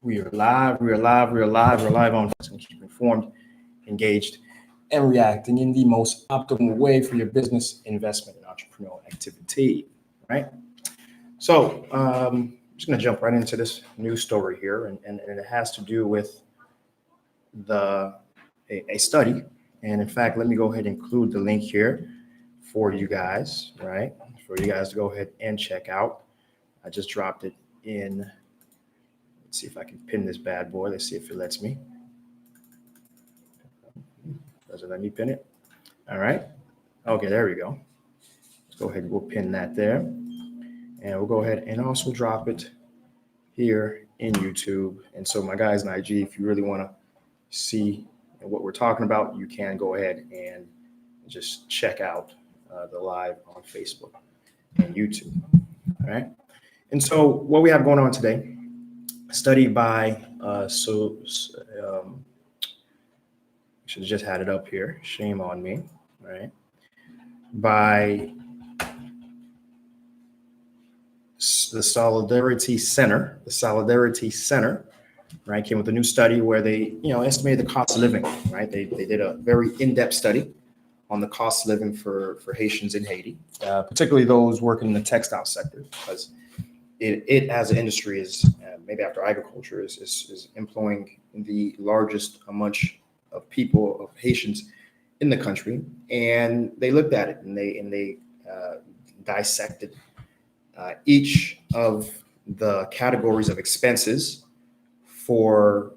We are live. We are live. We are live. We're live on. It's going to keep you informed, engaged, and reacting in the most optimal way for your business, investment, and entrepreneurial activity. Right. So I'm just going to jump right into this news story here, and it has to do with a study. And in fact, let me go ahead and include the link here for you guys. Right, for you guys to go ahead and check out. I just dropped it in. Let's see if I can pin this bad boy. Let's see if it lets me. Does it let me pin it? All right. Okay, there we go. Let's go ahead and we'll pin that there. And we'll go ahead and also drop it here in YouTube. And so my guys in IG, if you really want to see what we're talking about, you can go ahead and just check out the live on Facebook and YouTube. All right. And so what we have going on today, study by should have just had it up here. Shame on me, right? By the Solidarity Center. The Solidarity Center, right, came with a new study where they, estimated the cost of living, right? They did a very in-depth study on the cost of living for Haitians in Haiti, particularly those working in the textile sector, because it as an industry is maybe after agriculture is employing the largest amount of people of Haitians in the country, and they looked at it and they dissected each of the categories of expenses for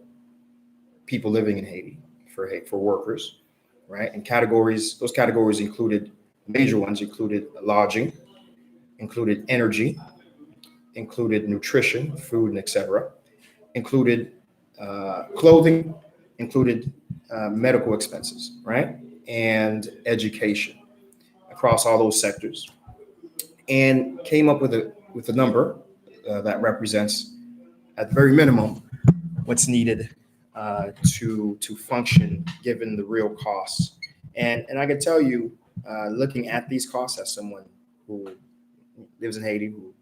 people living in Haiti, for workers, right? And those categories included, major ones included lodging, included energy, included nutrition, food, and etc., included clothing, included medical expenses, right? And education across all those sectors, and came up with a number that represents, at the very minimum, what's needed to function given the real costs. And I can tell you, looking at these costs as someone who lives in Haiti, who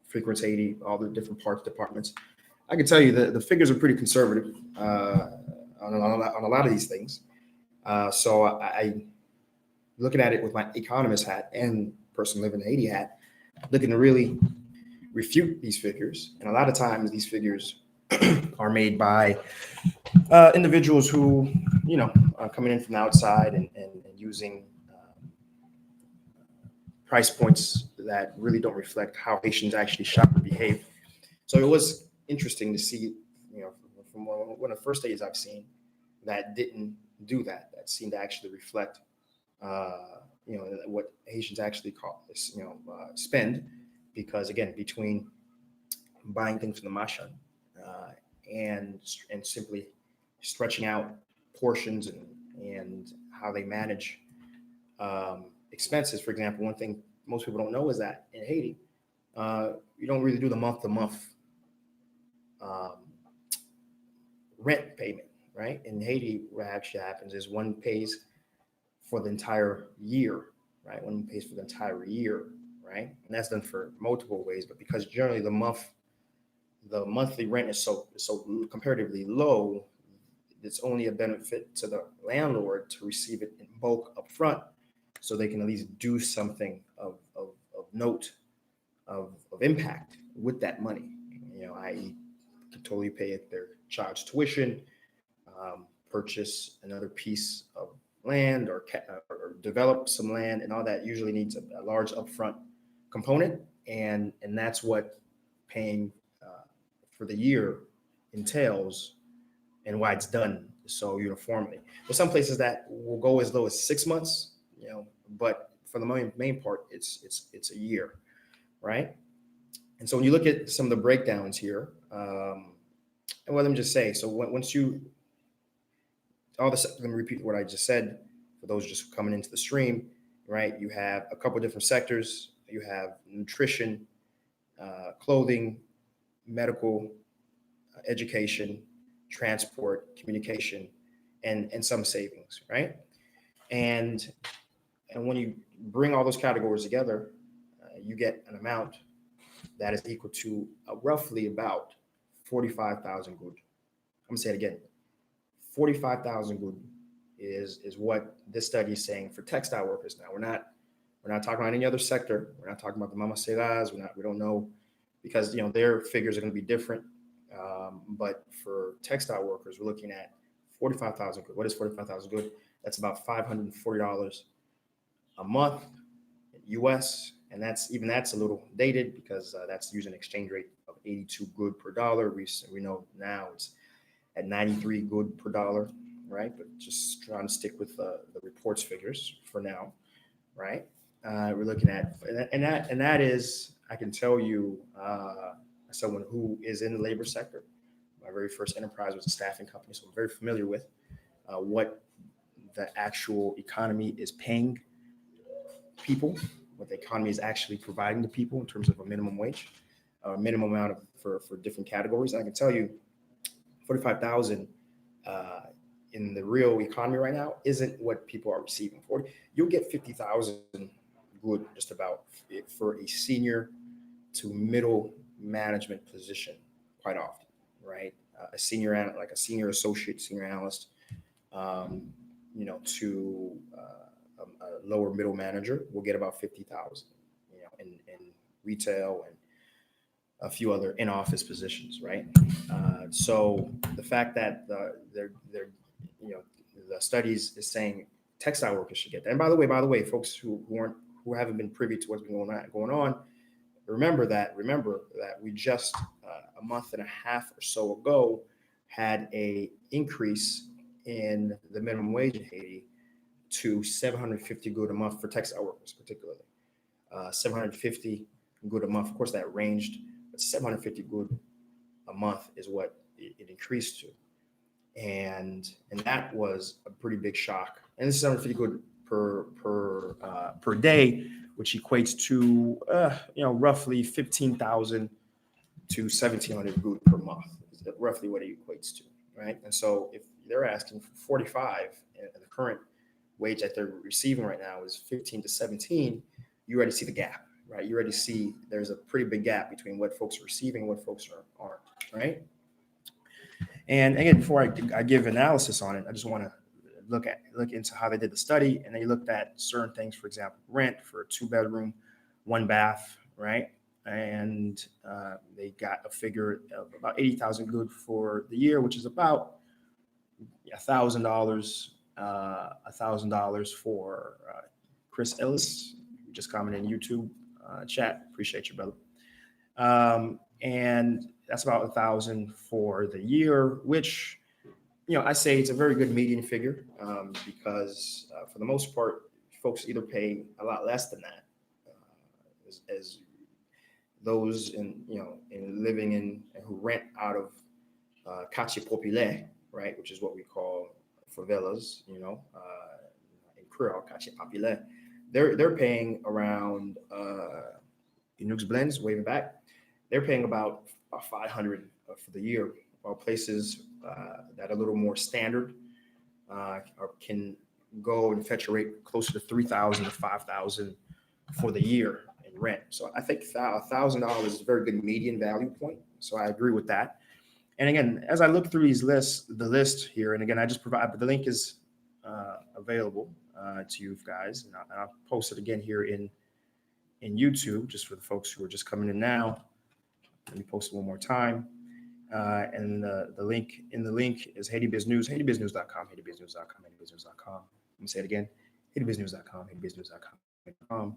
frequents Haiti, all the different departments, I can tell you that the figures are pretty conservative on a lot of these things. So I looking at it with my economist hat and person living in Haiti hat, looking to really refute these figures. And a lot of times these figures are made by individuals who, are coming in from the outside and using price points that really don't reflect how Haitians actually shop and behave. So it was interesting to see, from one of the first studies I've seen that didn't do that, that seemed to actually reflect, what Haitians actually spend, because again, between buying things from the marchand and simply stretching out portions and how they manage expenses. For example, one thing most people don't know is that in Haiti, you don't really do the month-to-month rent payment, right? In Haiti, what actually happens is one pays for the entire year, right? One pays for the entire year, right? And that's done for multiple ways, but because generally the monthly rent is so comparatively low, it's only a benefit to the landlord to receive it in bulk up front, so they can at least do something of note, of impact with that money, i.e. totally pay their child's tuition, purchase another piece of land, or develop some land, and all that usually needs a large upfront component, and that's what paying for the year entails, and why it's done so uniformly. But some places that will go as low as 6 months, but for the main part, it's a year, right? And so when you look at some of the breakdowns here, and let me just say, so once let me repeat what I just said for those just coming into the stream, right? You have a couple of different sectors. You have nutrition, clothing, medical, education, transport, communication, and some savings, right? And when you bring all those categories together, you get an amount that is equal to roughly about 45,000 good. I'm gonna say it again. 45,000 good is what this study is saying for textile workers. Now we're not talking about any other sector. We're not talking about the mamaceras. We don't know, because their figures are going to be different. But for textile workers, we're looking at 45,000 good. What is 45,000 good? That's about $540 a month in US, and that's a little dated because that's using an exchange rate of 82 good per dollar. We know now it's at 93 good per dollar, right? But just trying to stick with the reports figures for now, right? We're looking at, and that is, I can tell you, someone who is in the labor sector. My very first enterprise was a staffing company, so I'm very familiar with what the actual economy is paying people, what the economy is actually providing to people in terms of a minimum wage, a minimum amount for different categories. And I can tell you, 45,000 in the real economy right now isn't what people are receiving. You'll get 50,000 good just about for a senior to middle management position quite often, right? A senior associate, senior analyst, to a lower middle manager will get about 50,000, in retail and a few other in-office positions, right? So the fact that the studies is saying textile workers should get that. And by the way, folks who haven't been privy to what's been going on, remember that we just a month and a half or so ago had a increase in the minimum wage in Haiti to 750 good a month for textile workers, particularly 750 good a month. Of course, that ranged, but 750 good a month is what it increased to, and that was a pretty big shock. And this is 750 good per day, which equates to roughly 15,000 to 1,700 good per month. Is roughly what it equates to, right? And so if they're asking for 45, and the current wage that they're receiving right now is 15 to 17, you already see the gap, right? You already see there's a pretty big gap between what folks are receiving and what folks aren't, right? And again, before I give analysis on it, I just want to look into how they did the study, and they looked at certain things. For example, rent for a 2-bedroom, 1 bath, right? And they got a figure of about 80,000 good for the year, which is about $1,000 for Chris Ellis, who just commented in YouTube chat. Appreciate you, brother. And that's about 1,000 for the year, which I say it's a very good median figure, because for the most part, folks either pay a lot less than that, as those in living in who rent out of quartier populaire, right, which is what we call favelas, in Creole, quartier populaire. They're paying around Inux Blends, waving back. They're paying about 500 for the year, while places that are a little more standard can go and fetch a rate closer to 3,000 to 5,000 for the year in rent. So I think $1,000 is a very good median value point. So I agree with that. And again, as I look through the list here, and again, I just provide, but the link is available to you guys, and I'll post it again here in YouTube, just for the folks who are just coming in now. Let me post it one more time. And the link is Haiti Biz News, HaitiBizNews.com, HaitiBizNews.com, HaitiBizNews.com. Let me say it again, HaitiBizNews.com, HaitiBizNews.com.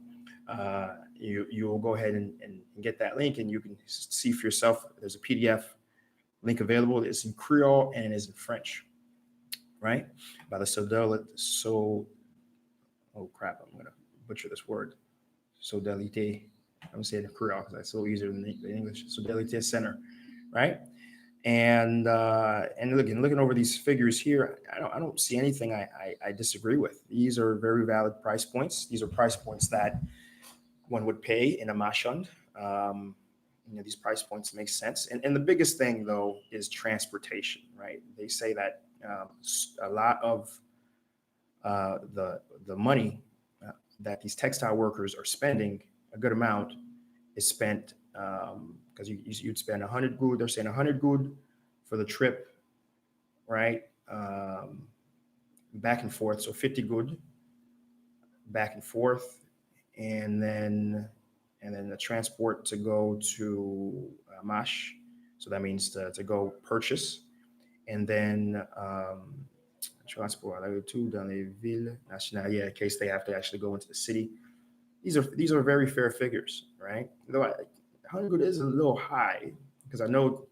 You'll go ahead and get that link, and you can see for yourself. There's a PDF link available. It's in Creole and it is in French, right? By the oh crap, I'm gonna butcher this word. Sodalité. I'm gonna say it in Creole because that's so easier than the English. Sodalité Center, right? And looking over these figures here, I don't see anything I disagree with. These are very valid price points. These are price points that one would pay in a mashund. These price points make sense. And the biggest thing, though, is transportation, right? They say that a lot of the money that these textile workers are spending, a good amount, is spent because because you'd spend 100 good. They're saying 100 good for the trip, right? Back and forth. So 50 good back and forth, and then the transport to go to Mash. So that means to go purchase, and then transport to dans les villes nationales. Yeah, in case they have to actually go into the city. These are very fair figures, right? Though 100 is a little high because I know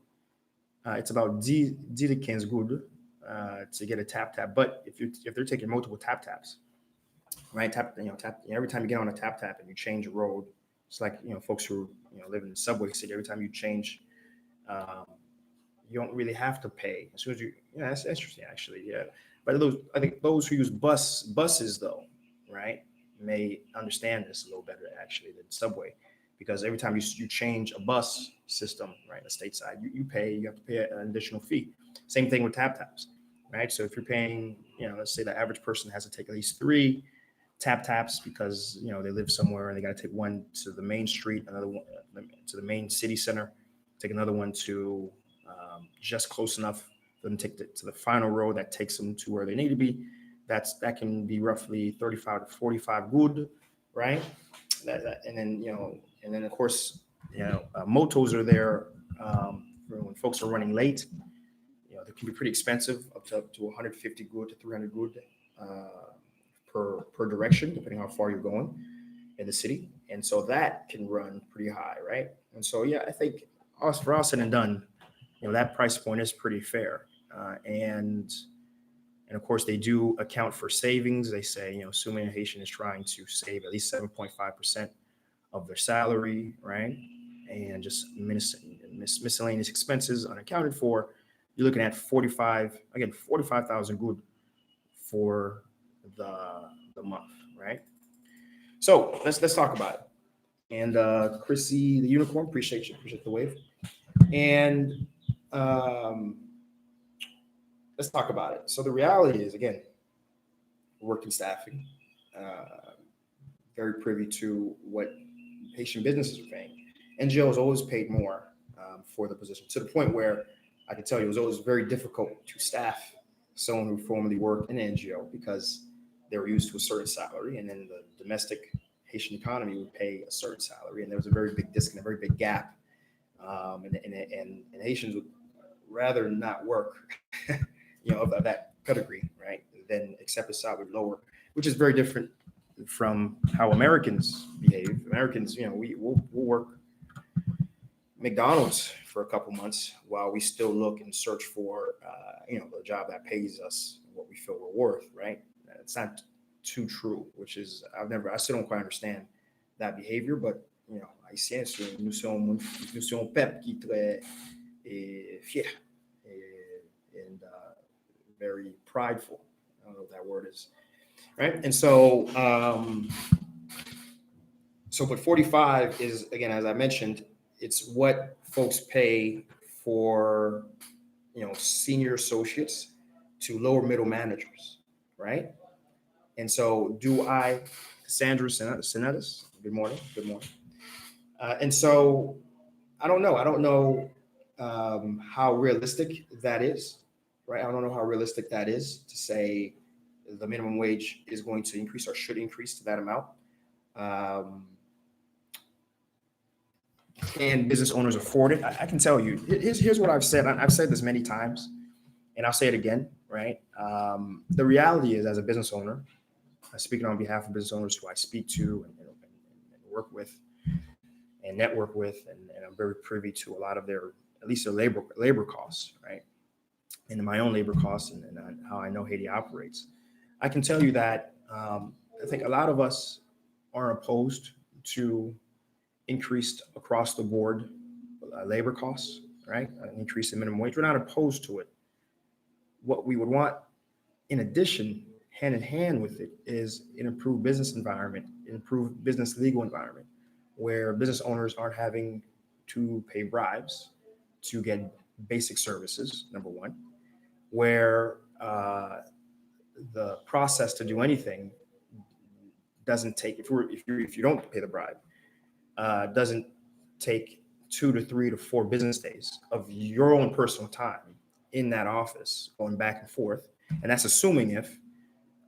it's about 10 to 15 good to get a tap. But if they're taking multiple taps, right? Tap. Every time you get on a tap and you change a road, it's like folks who live in the subway city. Every time you change, um, you don't really have to pay as soon as you. Yeah, that's interesting actually. Yeah, but I think those who use buses though, right, may understand this a little better actually than subway, because every time you change a bus system, right, the stateside, you have to pay an additional fee. Same thing with taps, right? So if you're paying, let's say the average person has to take at least 3 taps because they live somewhere and they got to take one to the main street, another one to the main city center, take another one to just close enough for them to take to the final road that takes them to where they need to be. That can be roughly 35 to 45 good, right? And then of course motos are there for when folks are running late. They can be pretty expensive, up to 150 good to 300 good per direction, depending how far you're going in the city, and so that can run pretty high, right? And so yeah, I think for all said and done, that price point is pretty fair, and of course they do account for savings. They say assuming a Haitian is trying to save at least 7.5% of their salary, right, and just miscellaneous expenses unaccounted for, you're looking at 45,000 good for the month, right? So let's talk about it. And Chrissy the Unicorn, appreciate the wave. And let's talk about it. So the reality is, again, working staffing, very privy to what Haitian businesses are paying. NGO has always paid more for the position, to the point where I can tell you it was always very difficult to staff someone who formerly worked in an NGO because they were used to a certain salary, and then the domestic Haitian economy would pay a certain salary, and there was a very big disconnect, a very big gap, and Haitians would rather not work, of that pedigree, right, than accept a salary lower, which is very different from how Americans behave. Americans, we'll work McDonald's for a couple months while we still look and search for, a job that pays us what we feel we're worth, right? It's not too true, which is I still don't quite understand that behavior, but Haïtiens, nous sommes un peuple qui est très fier and very prideful. I don't know what that word is, right? And so, but 45 is, again, as I mentioned, it's what folks pay for, senior associates to lower middle managers, right? And so Cassandra Senatus, good morning. And so I don't know how realistic that is, right? I don't know how realistic that is to say the minimum wage is going to increase or should increase to that amount. Can business owners afford it? I can tell you, here's what I've said. I've said this many times, and I'll say it again, right? The reality is, as a business owner, speaking on behalf of business owners who I speak to and work with and network with, and I'm very privy to a lot of their, at least their labor costs, right? And my own labor costs and how I know Haiti operates. I can tell you that I think a lot of us are opposed to increased across the board labor costs, right? An increase in minimum wage. We're not opposed to it. What we would want, in addition, hand in hand with it, is an improved business environment, an improved business legal environment, where business owners aren't having to pay bribes to get basic services, number one, where the process to do anything doesn't take, if you don't pay the bribe, doesn't take 2 to 3 to 4 business days of your own personal time in that office, going back and forth. And that's assuming if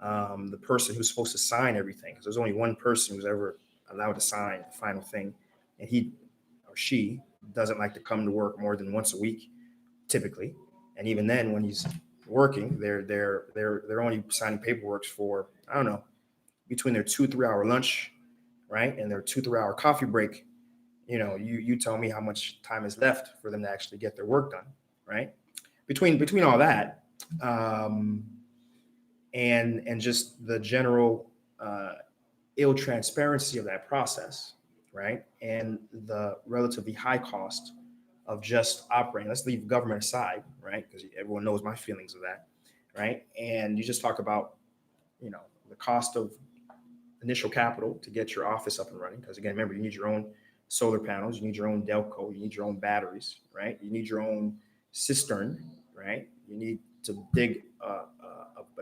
the person who's supposed to sign everything, because there's only one person who's ever allowed to sign the final thing, and he or she doesn't like to come to work more than once a week, typically. And even then, when he's working, they're only signing paperwork for, I don't know, between their 2-3 hour lunch, right, and their 2-3 hour coffee break. You tell me how much time is left for them to actually get their work done, right? Between all that, and just the general ill transparency of that process, right, and the relatively high cost of just operating. Let's leave government aside, right, because everyone knows my feelings of that, right? And you just talk about, the cost of initial capital to get your office up and running. Because again, remember, you need your own solar panels, you need your own Delco, you need your own batteries, right? You need your own cistern, right? You need to dig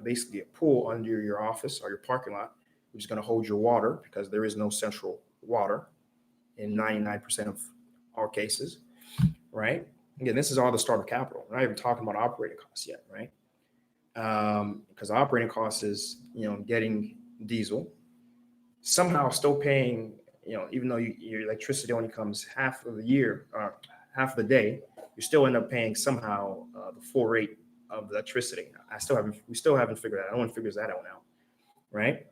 basically a pool under your office or your parking lot, which is going to hold your water, because there is no central water in 99% of all cases, right? Again, this is all the startup capital. We're not even talking about operating costs yet, right? Because operating costs is, getting diesel, somehow still paying, even though your electricity only comes half of the year or half of the day, you still end up paying somehow the full rate of the electricity. We still haven't figured that out. No one figures that out now, right?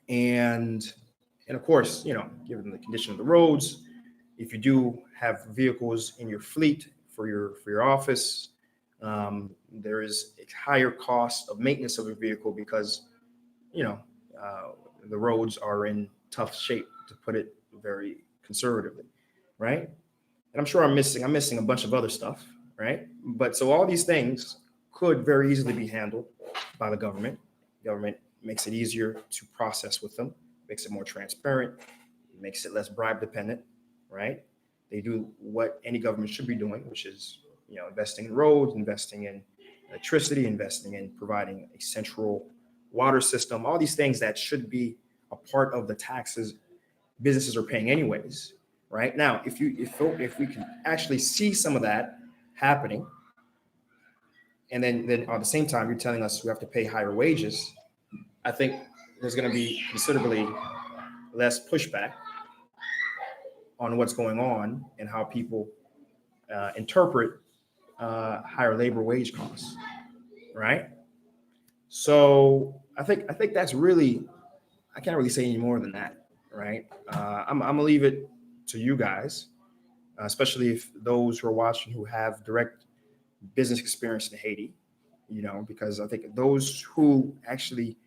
And of course, given the condition of the roads, if you do have vehicles in your fleet for your office, there is a higher cost of maintenance of a vehicle because, the roads are in tough shape, to put it very conservatively, right? And I'm sure I'm missing a bunch of other stuff, right? But so all these things could very easily be handled by the government. Government makes it easier to process with them, makes it more transparent, makes it less bribe dependent, right? They do what any government should be doing, which is, investing in roads, investing in electricity, investing in providing a central water system, all these things that should be a part of the taxes businesses are paying anyways, right? Now, if we can actually see some of that happening, and then at the same time you're telling us we have to pay higher wages, I think there's going to be considerably less pushback on what's going on and how people interpret higher labor wage costs, right? So I think that's really, I can't really say any more than that, right? I'm gonna leave it to you guys, especially if those who are watching who have direct business experience in Haiti, because I think those who actually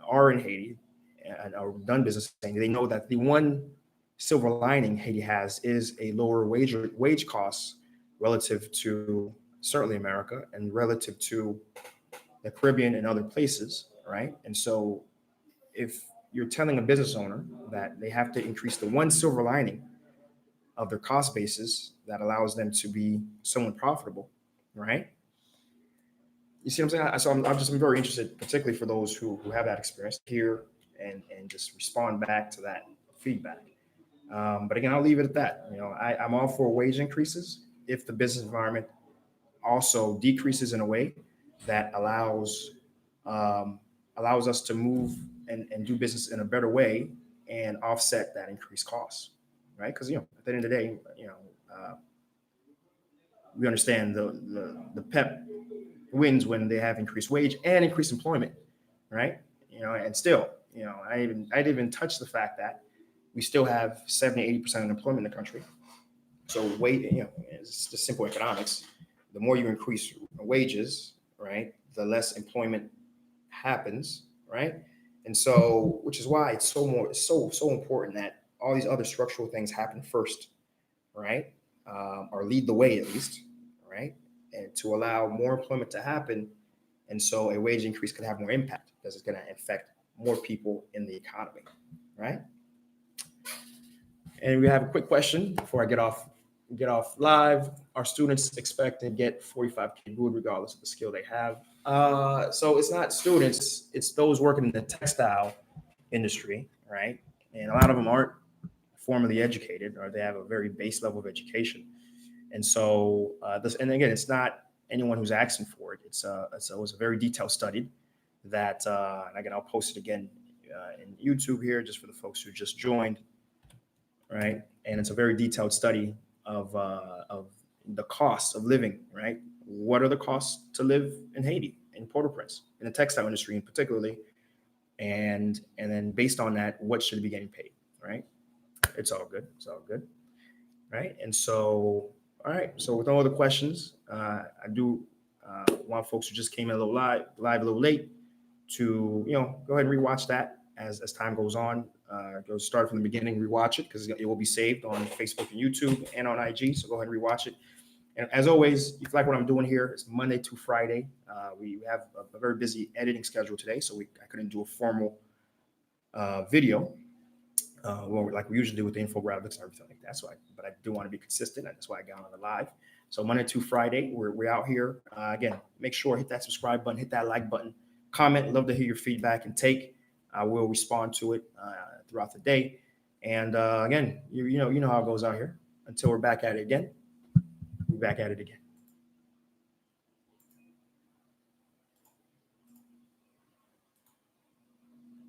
are in Haiti and are done business in Haiti, they know that the one silver lining Haiti has is a lower wage costs relative to certainly America and relative to the Caribbean and other places, right? And so if you're telling a business owner that they have to increase the one silver lining of their cost basis that allows them to be somewhat profitable, right? You see what I'm saying? So I'm very interested, particularly for those who have that experience, hear and just respond back to that feedback. But again, I'll leave it at that. I'm all for wage increases if the business environment also decreases in a way that allows us to move and do business in a better way and offset that increased cost, right? Because at the end of the day, we understand the PEP wins when they have increased wage and increased employment, right? And still, I didn't even touch the fact that we still have 70-80% unemployment in the country. So it's just simple economics. The more you increase wages, right, the less employment happens, right? And so, which is why it's so important that all these other structural things happen first, right? Or lead the way at least, right? And to allow more employment to happen. And so a wage increase could have more impact because it's going to affect more people in the economy, right? And we have a quick question before I get off live. Are students expect to get 45K good regardless of the skill they have? So it's not students, it's those working in the textile industry, right? And a lot of them aren't formally educated, or they have a very base level of education. And so and again, it's not anyone who's asking for it. It was a very detailed study that, and again, I'll post it again in YouTube here, just for the folks who just joined, right? And it's a very detailed study of the cost of living, right? What are the costs to live in Haiti, in Port-au-Prince, in the textile industry in particularly, and then based on that, what should be getting paid, right? It's all good. It's all good, right? And so, all right. So with no other questions, I do want folks who just came in a little live a little late to go ahead and rewatch that as time goes on. Go start from the beginning, rewatch it, because it will be saved on Facebook and YouTube and on IG. So go ahead and rewatch it. And as always, if you like what I'm doing here, it's Monday to Friday. We have a very busy editing schedule today, so I couldn't do a formal video like we usually do with the infographics and everything like that. But I do want to be consistent, and that's why I got on the live. So Monday to Friday, we're out here. Again, make sure hit that subscribe button, hit that like button, comment. Love to hear your feedback and take. I will respond to it throughout the day. And again, you know how it goes out here. Until we're back at it again, we're back at it again.